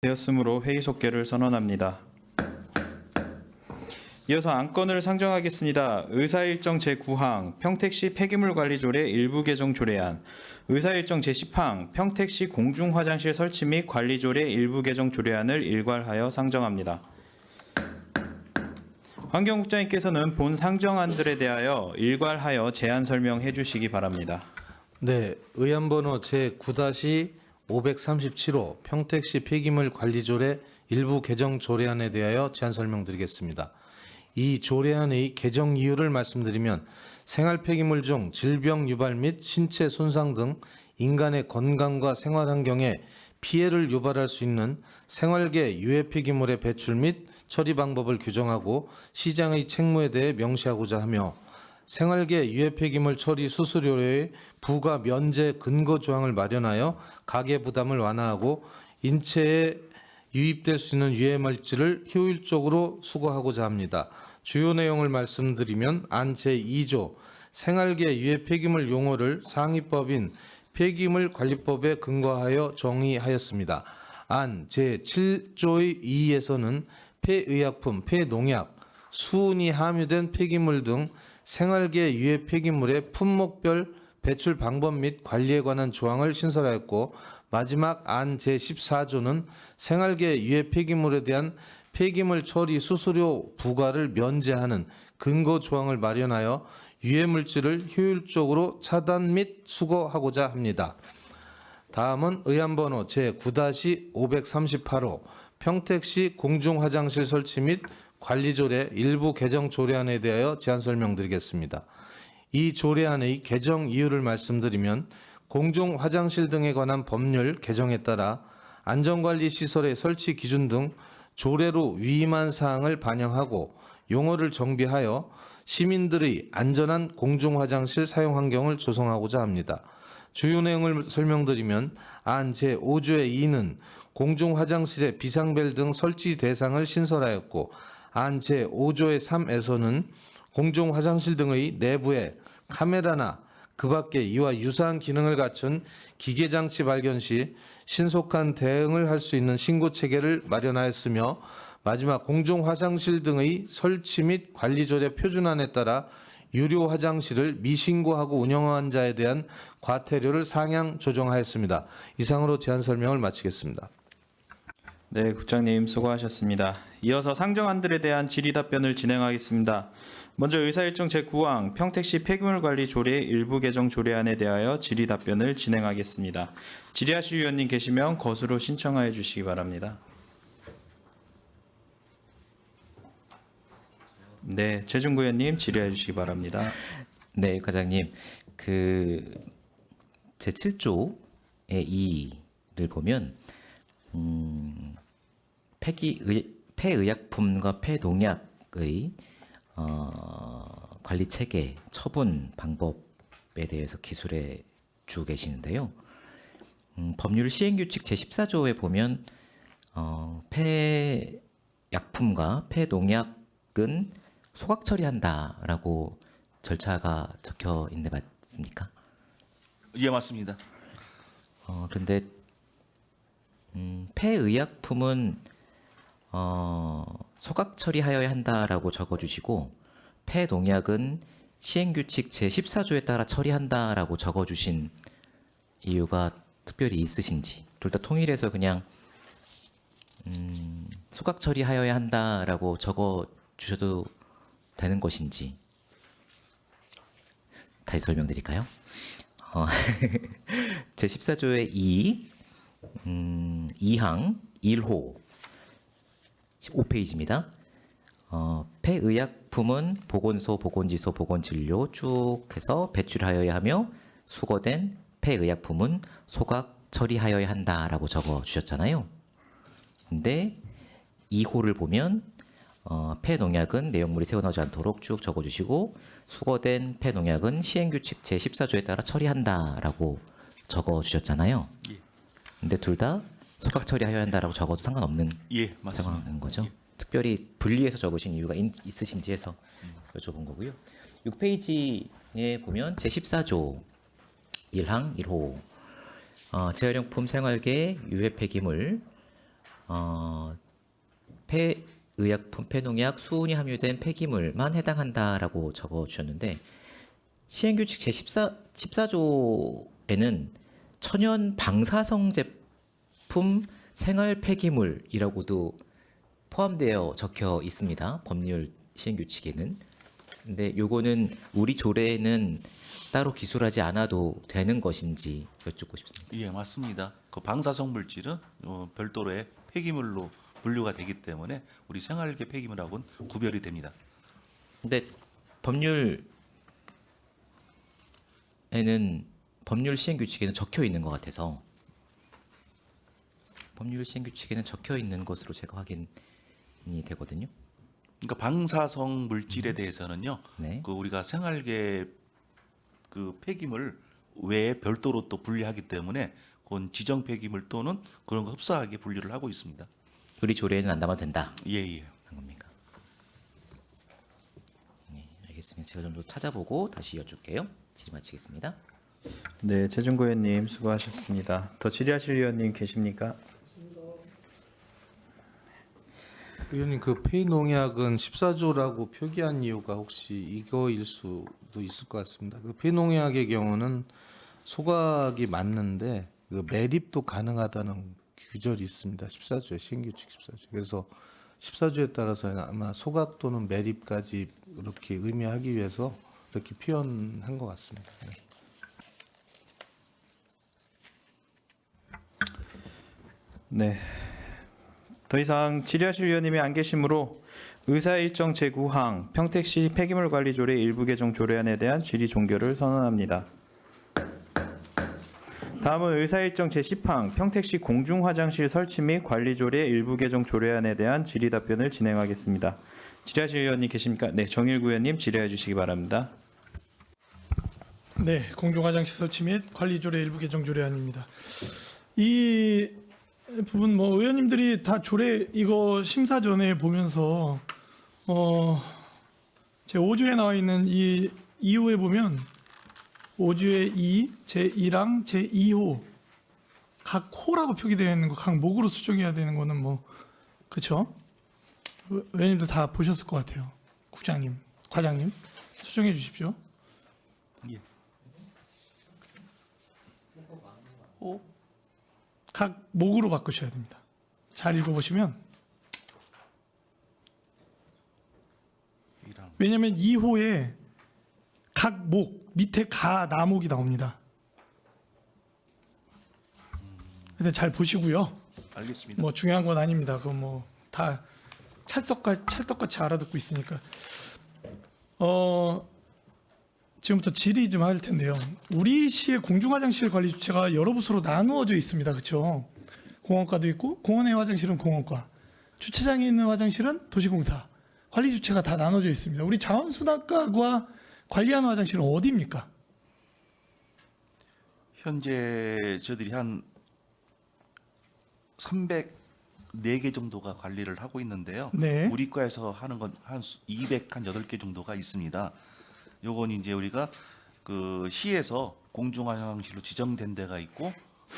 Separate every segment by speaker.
Speaker 1: 되었으므로 회의 속개를 선언합니다. 이어서 안건을 상정하겠습니다. 의사일정 제9항 평택시 폐기물관리조례 일부 개정 조례안, 의사일정 제10항 평택시 공중화장실 설치 및 관리조례 일부 개정 조례안을 일괄하여 상정합니다. 환경국장님께서는 본 상정안들에 대하여 일괄하여 제안 설명해 주시기 바랍니다.
Speaker 2: 네, 의안번호 제9-537호 평택시 폐기물 관리조례 일부 개정 조례안에 대하여 제안 설명드리겠습니다. 이 조례안의 개정 이유를 말씀드리면 생활 폐기물 중 질병 유발 및 신체 손상 등 인간의 건강과 생활 환경에 피해를 유발할 수 있는 생활계 유해 폐기물의 배출 및 처리 방법을 규정하고 시장의 책무에 대해 명시하고자 하며 생활계 유해 폐기물 처리 수수료의 부과 면제 근거 조항을 마련하여 가계 부담을 완화하고 인체에 유입될 수 있는 유해 물질을 효율적으로 수거하고자 합니다. 주요 내용을 말씀드리면 안 제2조 생활계 유해 폐기물 용어를 상위법인 폐기물 관리법에 근거하여 정의하였습니다. 안 제7조의 2에서는 폐의약품, 폐농약, 수은이 함유된 폐기물 등 생활계 유해 폐기물의 품목별 배출 방법 및 관리에 관한 조항을 신설하였고, 마지막 안 제14조는 생활계 유해 폐기물에 대한 폐기물 처리 수수료 부과를 면제하는 근거 조항을 마련하여 유해 물질을 효율적으로 차단 및 수거하고자 합니다. 다음은 의안번호 제9-538호 평택시 공중화장실 설치 및 관리조례 일부 개정 조례안에 대하여 제안 설명드리겠습니다. 이 조례안의 개정 이유를 말씀드리면 공중화장실 등에 관한 법률 개정에 따라 안전관리시설의 설치 기준 등 조례로 위임한 사항을 반영하고 용어를 정비하여 시민들의 안전한 공중화장실 사용 환경을 조성하고자 합니다. 주요 내용을 설명드리면 안 제5조의 2는 공중화장실의 비상벨 등 설치 대상을 신설하였고, 안 제5조의 3에서는 공중화장실 등의 내부에 카메라나 그 밖에 이와 유사한 기능을 갖춘 기계장치 발견 시 신속한 대응을 할 수 있는 신고 체계를 마련하였으며, 마지막 공중화장실 등의 설치 및 관리조례 표준안에 따라 유료 화장실을 미신고하고 운영한 자에 대한 과태료를 상향 조정하였습니다. 이상으로 제안 설명을 마치겠습니다.
Speaker 1: 네, 국장님 수고하셨습니다. 이어서 상정안들에 대한 질의 답변을 진행하겠습니다. 먼저 의사일정 제9항 평택시 폐기물관리 조례 일부 개정 조례안에 대하여 질의 답변을 진행하겠습니다. 질의하실 위원님 계시면 거수로 신청하여 주시기 바랍니다. 네, 최준구 의원님 질의해 주시기 바랍니다.
Speaker 3: 네, 과장님. 제7조의 2를 보면 폐의약품과 폐농약의 관리 체계, 처분 방법에 대해서 기술해 주고 계시는데요. 법률 시행규칙 제14조에 보면 폐약품과 폐농약은 소각 처리한다라고 절차가 적혀 있는데 맞습니까?
Speaker 4: 예, 맞습니다.
Speaker 3: 그런데 폐의약품은 소각 처리하여야 한다라고 적어주시고, 폐농약은 시행규칙 제14조에 따라 처리한다라고 적어주신 이유가 특별히 있으신지, 둘 다 통일해서 그냥 소각 처리하여야 한다라고 적어주셔도 되는 것인지 다시 설명드릴까요? 제14조의 2항 1호 15페이지입니다. 폐의약품은 보건소, 보건지소, 보건진료 쭉 해서 배출하여야 하며 수거된 폐의약품은 소각 처리하여야 한다라고 적어주셨잖아요. 근데 2호를 보면 폐농약은 내용물이 새어나오지 않도록 쭉 적어주시고, 수거된 폐농약은 시행규칙 제14조에 따라 처리한다라고 적어주셨잖아요.
Speaker 4: 예.
Speaker 3: 근데 둘 다 소각 처리하여야 한다라고 적어도 상관없는
Speaker 4: 예, 맞습니다.
Speaker 3: 상황인 거죠.
Speaker 4: 예.
Speaker 3: 특별히 분리해서 적으신 이유가 있으신지 해서 여쭤본 거고요. 6페이지에 보면 제14조 1항 1호 재활용품 생활계 유해 폐기물 폐의약품, 폐농약, 수은이 함유된 폐기물만 해당한다라고 적어주셨는데 시행규칙 제14조에는 천연 방사성 제품 생활 폐기물이라고도 포함되어 적혀 있습니다. 법률 시행규칙에는. 근데 요거는 우리 조례에는 따로 기술하지 않아도 되는 것인지 여쭙고 싶습니다.
Speaker 4: 예, 맞습니다. 그 방사성 물질은 별도로의 폐기물로 분류가 되기 때문에 우리 생활계 폐기물하고는 구별이 됩니다.
Speaker 3: 근데 법률 시행규칙에는 적혀 있는 것 같아서 법률 시행규칙에는 적혀 있는 것으로 제가 확인이 되거든요.
Speaker 4: 그러니까 방사성 물질에 대해서는요.
Speaker 3: 네.
Speaker 4: 그 우리가 생활계 그 폐기물 외에 별도로 또 분리하기 때문에 그건 지정 폐기물 또는 그런 거 흡사하게 분류를 하고 있습니다.
Speaker 3: 우리 조례에는 안 담아도 된다.
Speaker 4: 예, 예.
Speaker 3: 한 겁니까? 네, 알겠습니다. 제가 좀 더 찾아보고 다시 여쭐게요. 질의 마치겠습니다.
Speaker 1: 네, 최준구 의원님 수고하셨습니다. 더 질의하실 의원님 계십니까?
Speaker 2: 의원님 그 폐농약은 14조라고 표기한 이유가 혹시 이거일 수도 있을 것 같습니다. 그 폐농약의 경우는 소각이 맞는데 그 매립도 가능하다는 규절이 있습니다. 14조에 신규칙 14조. 그래서 14조에 따라서 아마 소각 또는 매립까지 이렇게 의미하기 위해서 이렇게 표현한 것 같습니다. 네.
Speaker 1: 네. 더 이상 질의하실 의원님이 안 계시므로 의사일정 제9항 평택시 폐기물관리조례 일부 개정 조례안에 대한 질의 종결을 선언합니다. 다음은 의사일정 제10항 평택시 공중화장실 설치 및 관리조례 일부 개정 조례안에 대한 질의 답변을 진행하겠습니다. 질의하실 의원님 계십니까? 네, 정일구 의원님 질의해 주시기 바랍니다.
Speaker 5: 네, 공중화장실 설치 및 관리조례 일부 개정 조례안입니다. 이 부분 뭐 의원님들이 다 조례 이거 심사 전에 보면서 제 5조에 나와 있는 이 2호에 보면 5조의 2, 제1항, 제2호 각 호라고 표기되어 있는 거 각 목으로 수정해야 되는 거는 뭐 그렇죠? 의원님들 다 보셨을 것 같아요. 국장님, 과장님 수정해 주십시오. 각 목으로 바꾸셔야 됩니다. 잘 읽어보시면 왜냐하면 2호에 각 목 밑에 가 나목이 나옵니다. 그래서 잘 보시고요.
Speaker 4: 알겠습니다.
Speaker 5: 뭐 중요한 건 아닙니다. 그거 뭐 다 찰떡같이 알아듣고 있으니까. 지금부터 질의 좀 할 텐데요. 우리 시의 공중화장실 관리 주체가 여러 부서로 나누어져 있습니다. 그렇죠? 공원과도 있고 공원의 화장실은 공원과, 주차장에 있는 화장실은 도시공사, 관리 주체가 다 나눠져 있습니다. 우리 자원순환과가 관리하는 화장실은 어디입니까?
Speaker 4: 현재 저희들이 한 304개 정도가 관리를 하고 있는데요.
Speaker 5: 네.
Speaker 4: 우리 과에서 하는 건 한 208개 정도가 있습니다. 요건 이제 우리가 그 시에서 공중화장실로 지정된 데가 있고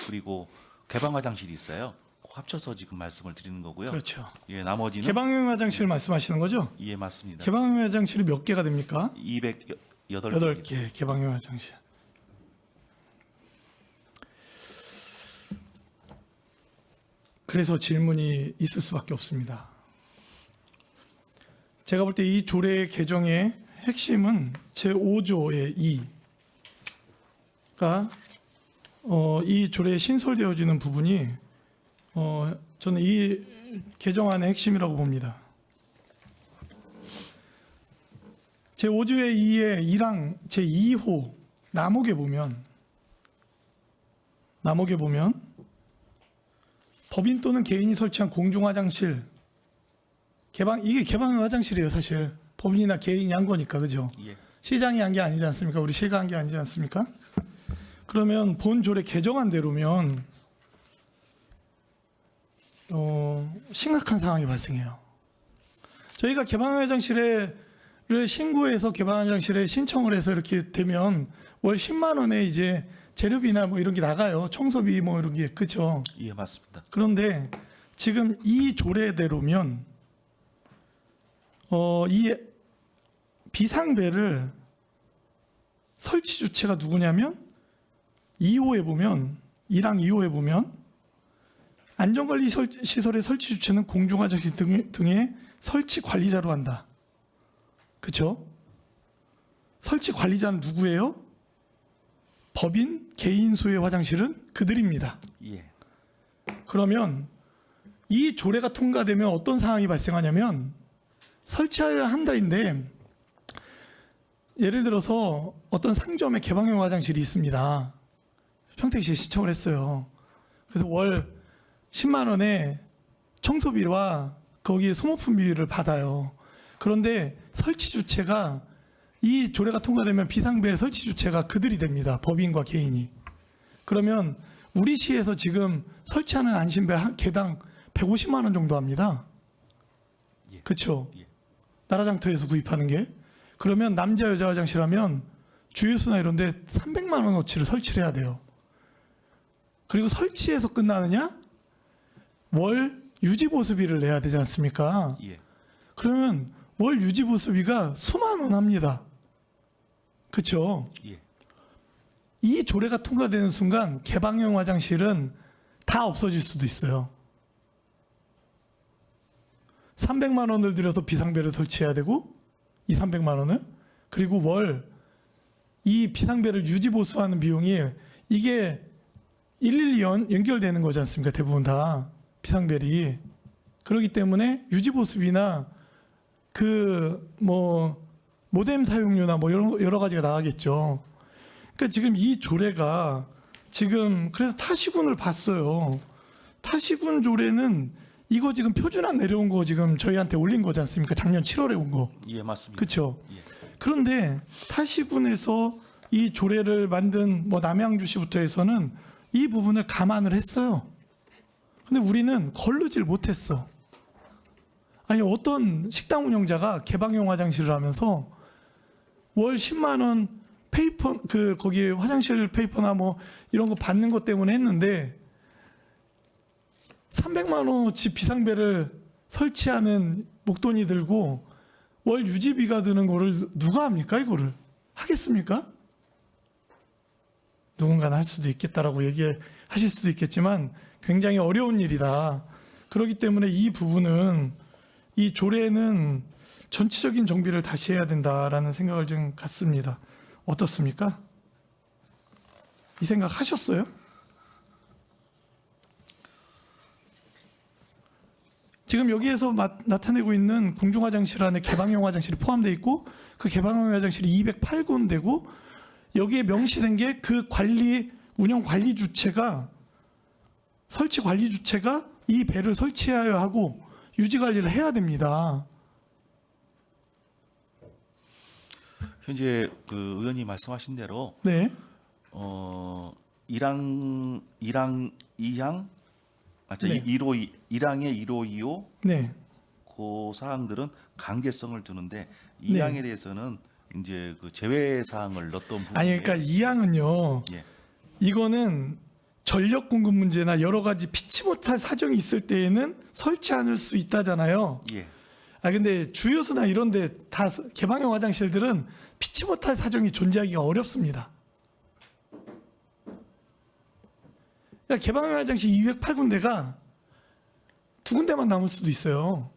Speaker 4: 그리고 개방화장실이 있어요. 합쳐서 지금 말씀을 드리는 거고요.
Speaker 5: 그렇죠.
Speaker 4: 예, 나머지는
Speaker 5: 개방형 화장실 말씀하시는 거죠?
Speaker 4: 예, 맞습니다.
Speaker 5: 개방형 화장실이 몇 개가 됩니까?
Speaker 4: 208개.
Speaker 5: 8개 개방형 화장실. 그래서 질문이 있을 수밖에 없습니다. 제가 볼 때 이 조례 개정의 핵심은 제5조의 2가 이 조례에 신설되어지는 부분이 저는 이 개정안의 핵심이라고 봅니다. 제5조의 2의 1항 제2호 나목에 보면 법인 또는 개인이 설치한 공중화장실 이게 개방형 화장실이에요. 사실 법인이나 개인이 한 거니까. 그죠?
Speaker 4: 예.
Speaker 5: 시장이 한 게 아니지 않습니까? 우리 시가 한 게 아니지 않습니까? 그러면 본 조례 개정안대로면 심각한 상황이 발생해요. 저희가 개방형 화장실을 신고해서 개방형 화장실에 신청을 해서 이렇게 되면 월 10만 원에 이제 재료비나 뭐 이런 게 나가요. 청소비 뭐 이런 게. 그렇죠?
Speaker 4: 예, 맞습니다.
Speaker 5: 그런데 지금 이 조례대로면 이 비상배를 설치 주체가 누구냐면 2호에 보면 2랑 2호에 보면 안전관리 시설의 설치 주체는 공중화장실 등의 설치 관리자로 한다. 그렇죠? 설치 관리자는 누구예요? 법인, 개인 소유의 화장실은 그들입니다.
Speaker 4: 예.
Speaker 5: 그러면 이 조례가 통과되면 어떤 상황이 발생하냐면 설치해야 한다인데 예를 들어서 어떤 상점에 개방형 화장실이 있습니다. 평택시에 신청을 했어요. 그래서 월 10만 원에 청소비와 거기에 소모품비를 받아요. 그런데 설치 주체가 이 조례가 통과되면 비상배 설치 주체가 그들이 됩니다. 법인과 개인이. 그러면 우리 시에서 지금 설치하는 안심배 한 개당 150만 원 정도 합니다. 그렇죠?
Speaker 4: 예.
Speaker 5: 나라장터에서 구입하는 게. 그러면 남자 여자 화장실 하면 주유소나 이런 데 300만 원어치를 설치를 해야 돼요. 그리고 설치해서 끝나느냐? 월 유지보수비를 내야 되지 않습니까?
Speaker 4: 예.
Speaker 5: 그러면 월 유지보수비가 수만 원 합니다. 그렇죠?
Speaker 4: 예.
Speaker 5: 이 조례가 통과되는 순간 개방형 화장실은 다 없어질 수도 있어요. 300만 원을 들여서 비상배를 설치해야 되고 300만 원을 그리고 월 이 비상배를 유지보수하는 비용이 이게 112 연결되는 거지 않습니까? 대부분 다 비상벨이. 그렇기 때문에 유지보수비나 그 뭐 모뎀 사용료나 뭐 여러 가지가 나가겠죠. 그러니까 지금 이 조례가 지금 그래서 타시군을 봤어요. 타시군 조례는 이거 지금 표준안 내려온 거 지금 저희한테 올린 거지 않습니까? 작년 7월에 온 거.
Speaker 4: 예, 맞습니다.
Speaker 5: 그렇죠.
Speaker 4: 예.
Speaker 5: 그런데 타시군에서 이 조례를 만든 뭐 남양주시부터 해서는 이 부분을 감안을 했어요. 근데 우리는 거르질 못했어. 아니 어떤 식당 운영자가 개방형 화장실을 하면서 월 10만 원 페이퍼 그 거기 화장실 페이퍼나 뭐 이런 거 받는 것 때문에 했는데 300만 원어치 비상배를 설치하는 목돈이 들고 월 유지비가 드는 거를 누가 합니까? 이거를 하겠습니까? 누군가는 할 수도 있겠다라고 얘기하실 수도 있겠지만 굉장히 어려운 일이다. 그렇기 때문에 이 부분은 이 조례는 전체적인 정비를 다시 해야 된다라는 생각을 좀 갖습니다. 어떻습니까? 이 생각 하셨어요? 지금 여기에서 나타내고 있는 공중화장실 안에 개방형 화장실이 포함되어 있고 그 개방형 화장실이 208군데고 여기에 명시된 게 그 운영 관리 주체가 설치 관리 주체가 이 배를 설치해야 하고 유지 관리를 해야 됩니다.
Speaker 4: 현재 그 의원님 말씀하신 대로
Speaker 5: 네.
Speaker 4: 1항 2항 맞죠?
Speaker 5: 네.
Speaker 4: 1항에 1호 2호
Speaker 5: 네.
Speaker 4: 그 사항들은 강제성을 두는데
Speaker 5: 네.
Speaker 4: 2항에 대해서는 이제 그 제외 사항을 넣었던 부분이
Speaker 5: 아니 그러니까 이 항은요.
Speaker 4: 예.
Speaker 5: 이거는 전력 공급 문제나 여러 가지 피치 못할 사정이 있을 때에는 설치 않을 수 있다잖아요.
Speaker 4: 예.
Speaker 5: 근데 주요소나 이런 데 다 개방형 화장실들은 피치 못할 사정이 존재하기가 어렵습니다. 그러니까 개방형 화장실 208군데가 2군데만 남을 수도 있어요.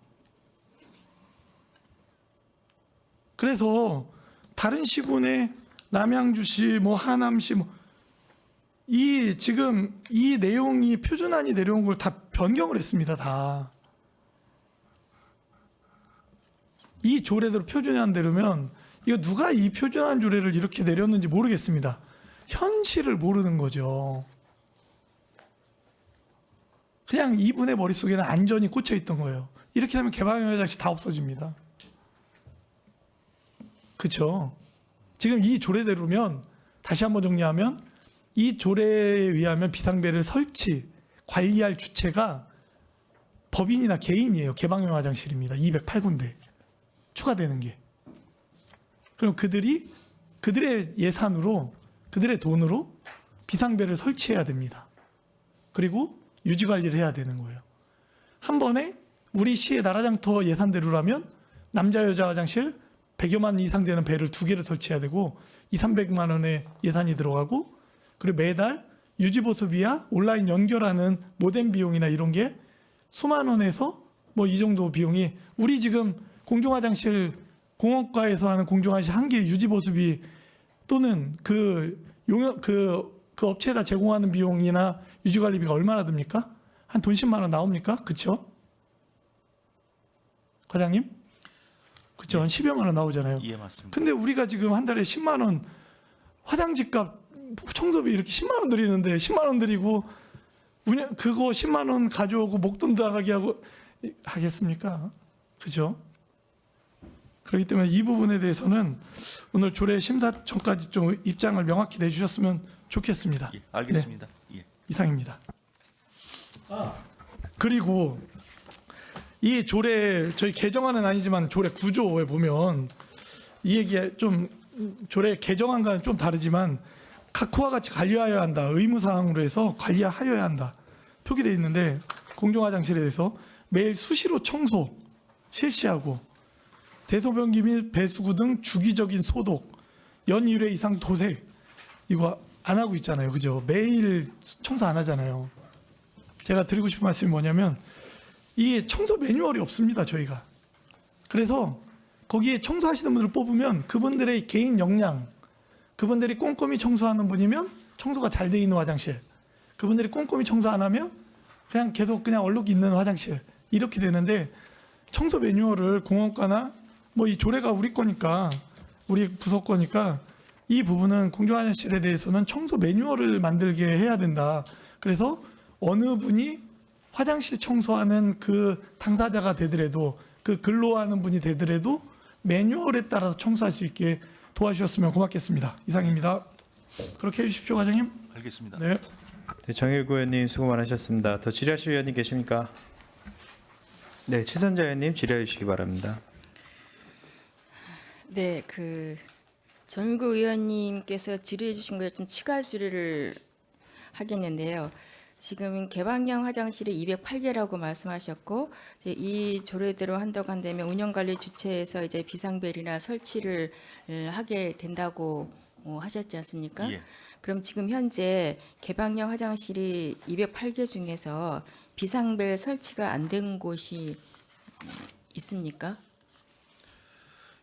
Speaker 5: 그래서 다른 시군의 남양주시, 뭐 하남시, 이 지금 이 내용이 표준안이 내려온 걸 다 변경을 했습니다. 다. 이 조례대로 표준안대로면 이거 누가 이 표준안 조례를 이렇게 내렸는지 모르겠습니다. 현실을 모르는 거죠. 그냥 이분의 머릿속에는 안전이 꽂혀 있던 거예요. 이렇게 되면 개방형 화장실 다 없어집니다. 그렇죠? 지금 이 조례대로면 다시 한번 정리하면 이 조례에 의하면 비상배를 설치, 관리할 주체가 법인이나 개인이에요. 개방형 화장실입니다. 208군데 추가되는 게. 그럼 그들의 예산으로 그들의 돈으로 비상배를 설치해야 됩니다. 그리고 유지 관리를 해야 되는 거예요. 한 번에 우리 시의 나라장터 예산대로라면 남자 여자 화장실 100여만 원 이상 되는 배를 2개를 설치해야 되고 200~300만 원의 예산이 들어가고 그리고 매달 유지보수비와 온라인 연결하는 모뎀 비용이나 이런 게 수만 원에서 뭐 이 정도 비용이 우리 지금 공중화장실 공원가에서 하는 공중화장실 한 개 유지보수비 또는 그 업체에다 제공하는 비용이나 유지관리비가 얼마나 듭니까? 한 돈 10만 원 나옵니까? 그쵸? 과장님? 그쵸? 한 10여만 원 나오잖아요.
Speaker 4: 예, 맞습니다.
Speaker 5: 근데 우리가 지금 한 달에 10만 원 화장지값 청소비 이렇게 10만 원 드리는데 10만 원 드리고 그거 10만 원 가져오고 목돈 나가게 하고 하겠습니까? 그죠? 그렇기 때문에 이 부분에 대해서는 오늘 조례 심사 전까지 좀 입장을 명확히 내주셨으면 좋겠습니다.
Speaker 4: 예, 알겠습니다. 예.
Speaker 5: 이상입니다. 그리고 이 조례 저희 개정안은 아니지만 조례 구조에 보면 이 얘기 좀 조례 개정안과는 좀 다르지만 각호와 같이 관리하여야 한다. 의무사항으로 해서 관리하여야 한다. 표기되어 있는데 공중화장실에 대해서 매일 수시로 청소 실시하고 대소변기 및 배수구 등 주기적인 소독, 연 1회 이상 도색 이거 안 하고 있잖아요. 그죠? 매일 청소 안 하잖아요. 제가 드리고 싶은 말씀이 뭐냐면 이 청소 매뉴얼이 없습니다. 저희가. 그래서 거기에 청소하시는 분들을 뽑으면 그분들의 개인 역량, 그분들이 꼼꼼히 청소하는 분이면 청소가 잘 돼 있는 화장실, 그분들이 꼼꼼히 청소 안 하면 그냥 계속 그냥 얼룩 있는 화장실 이렇게 되는데 청소 매뉴얼을 공원과나 뭐 이 조례가 우리 거니까 우리 부서 거니까 이 부분은 공중화장실에 대해서는 청소 매뉴얼을 만들게 해야 된다. 그래서 어느 분이 화장실 청소하는 그 당사자가 되더라도 그 근로하는 분이 되더라도 매뉴얼에 따라서 청소할 수 있게 도와주셨으면 고맙겠습니다. 이상입니다. 그렇게 해주십시오, 과장님.
Speaker 4: 알겠습니다.
Speaker 5: 네.
Speaker 1: 네, 정일구 의원님 수고 많으셨습니다. 더 질의하실 의원님 계십니까? 네, 최선자 의원님 질의해 주시기 바랍니다.
Speaker 6: 네, 정일구 의원님께서 질의해 주신 거에 좀 추가 질의를 하겠는데요. 지금 개방형 화장실이 208개라고 말씀하셨고 이제 이 조례대로 한다면 운영관리 주체에서 이제 비상벨이나 설치를 하게 된다고 하셨지 않습니까?
Speaker 4: 예.
Speaker 6: 그럼 지금 현재 개방형 화장실이 208개 중에서 비상벨 설치가 안 된 곳이 있습니까?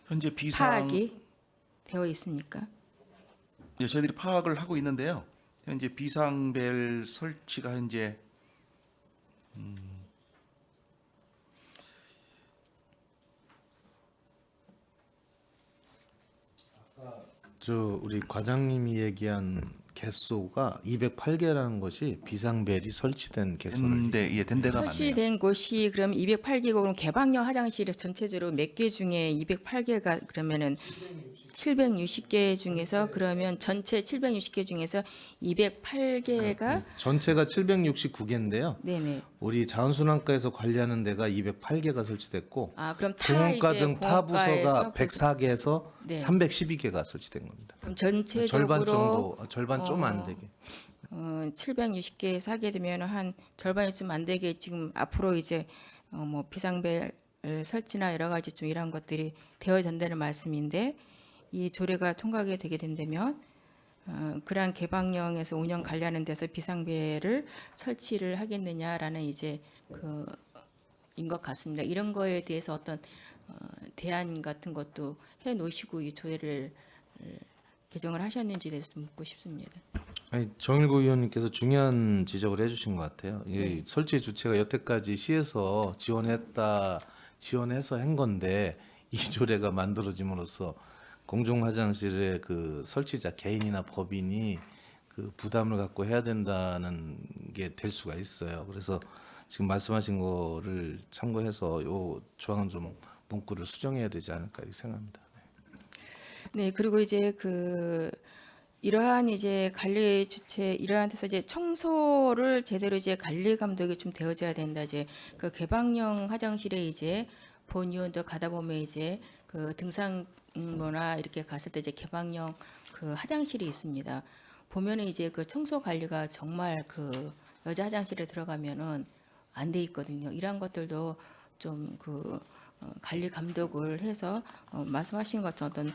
Speaker 4: 현재 비상
Speaker 6: 파악이 되어 있습니까?
Speaker 4: 예, 저희들이 파악을 하고 있는데요. 현재 비상벨 설치가 현재
Speaker 2: 우리 과장님이 얘기한 개수가 208개라는 것이 비상벨이 설치된 개수를
Speaker 4: 된 데가 많네요.
Speaker 6: 설치된 곳이 그럼 208개고 그럼 개방형 화장실이 전체적으로 몇 개 중에 208개가 그러면은 760개 중에서 그러면 전체 760개 중에서 208개가
Speaker 2: 전체가 769개인데요.
Speaker 6: 네네.
Speaker 2: 우리 자원순환과에서 관리하는 데가 208개가 설치됐고
Speaker 6: 아 그럼 타
Speaker 2: 공원과
Speaker 6: 이제
Speaker 2: 등 타 부서가
Speaker 6: 공원가에서
Speaker 2: 104개에서
Speaker 6: 네.
Speaker 2: 312개가 설치된 겁니다.
Speaker 6: 그럼
Speaker 2: 절반
Speaker 6: 전체적으로
Speaker 2: 정도, 절반 좀 안 되게.
Speaker 6: 760개에서 하게 되면 한 절반이 좀 안 되게 지금 앞으로 이제 뭐 비상벨 설치나 여러 가지 좀 이런 것들이 되어야 된다는 말씀인데 이 조례가 통과하게 되게 된다면 그러한 개방형에서 운영 관리하는 데서 비상벨을 설치를 하겠느냐라는 이제 인 것 같습니다. 이런 거에 대해서 어떤 대안 같은 것도 해 놓으시고 이 조례를 개정을 하셨는지에 대해서 좀 묻고 싶습니다.
Speaker 2: 아니, 정일구 의원님께서 중요한 지적을 해주신 것 같아요. 이 설치 주체가 여태까지 시에서 지원해서 한 건데 이 조례가 만들어짐으로써 공중 화장실의 그 설치자 개인이나 법인이 그 부담을 갖고 해야 된다는 게 될 수가 있어요. 그래서 지금 말씀하신 거를 참고해서 요 조항은 좀 문구를 수정해야 되지 않을까 이렇게 생각합니다.
Speaker 6: 네, 그리고 이제 이러한 이제 관리 주체 이러한 데서 이제 청소를 제대로 이제 관리 감독이 좀 되어져야 된다. 이제 개방형 화장실에 이제 본의원도 가다 보면 이제 등산로나 이렇게 갔을 때 이제 개방형 화장실이 있습니다. 보면은 이제 청소 관리가 정말 여자 화장실에 들어가면은 안 돼 있거든요. 이런 것들도 좀 관리 감독을 해서 말씀하신 것처럼 어떤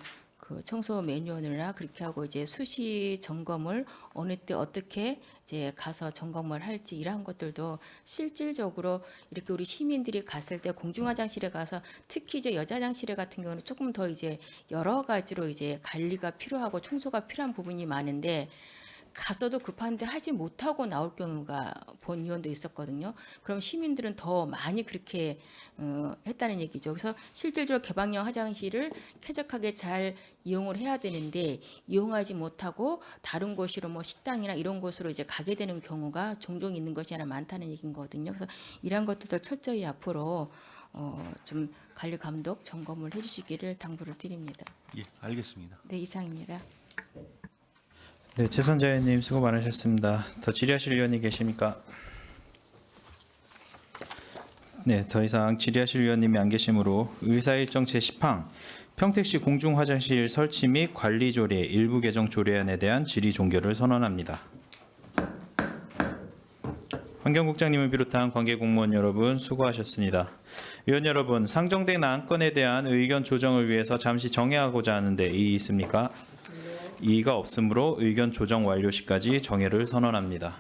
Speaker 6: 그 청소 매뉴얼이나 그렇게 하고 이제 수시 점검을 어느 때 어떻게 이제 가서 점검을 할지 이러한 것들도 실질적으로 이렇게 우리 시민들이 갔을 때 공중화장실에 가서 특히 이제 여자 화장실 같은 경우는 조금 더 이제 여러 가지로 이제 관리가 필요하고 청소가 필요한 부분이 많은데 가서도 급한데 하지 못하고 나올 경우가 본 의원도 있었거든요. 그럼 시민들은 더 많이 그렇게 했다는 얘기죠. 그래서 실질적으로 개방형 화장실을 쾌적하게 잘 이용을 해야 되는데 이용하지 못하고 다른 곳으로 뭐 식당이나 이런 곳으로 이제 가게 되는 경우가 종종 있는 것이 하나 많다는 얘기인 거거든요. 그래서 이러한 것들도 철저히 앞으로 좀 관리 감독 점검을 해주시기를 당부를 드립니다.
Speaker 4: 예, 알겠습니다.
Speaker 6: 네, 이상입니다.
Speaker 1: 네, 최선자 의원님 수고 많으셨습니다. 더 질의하실 의원이 계십니까? 네, 더 이상 질의하실 의원님이 안 계시므로 의사일정 제10항 평택시 공중화장실 설치 및 관리 조례 일부 개정 조례안에 대한 질의 종결을 선언합니다. 환경국장님을 비롯한 관계 공무원 여러분 수고하셨습니다. 의원 여러분, 상정된 안건에 대한 의견 조정을 위해서 잠시 정회하고자 하는데 이의 있습니까? 이의가 없으므로 의견 조정 완료 시까지 정회를 선언합니다.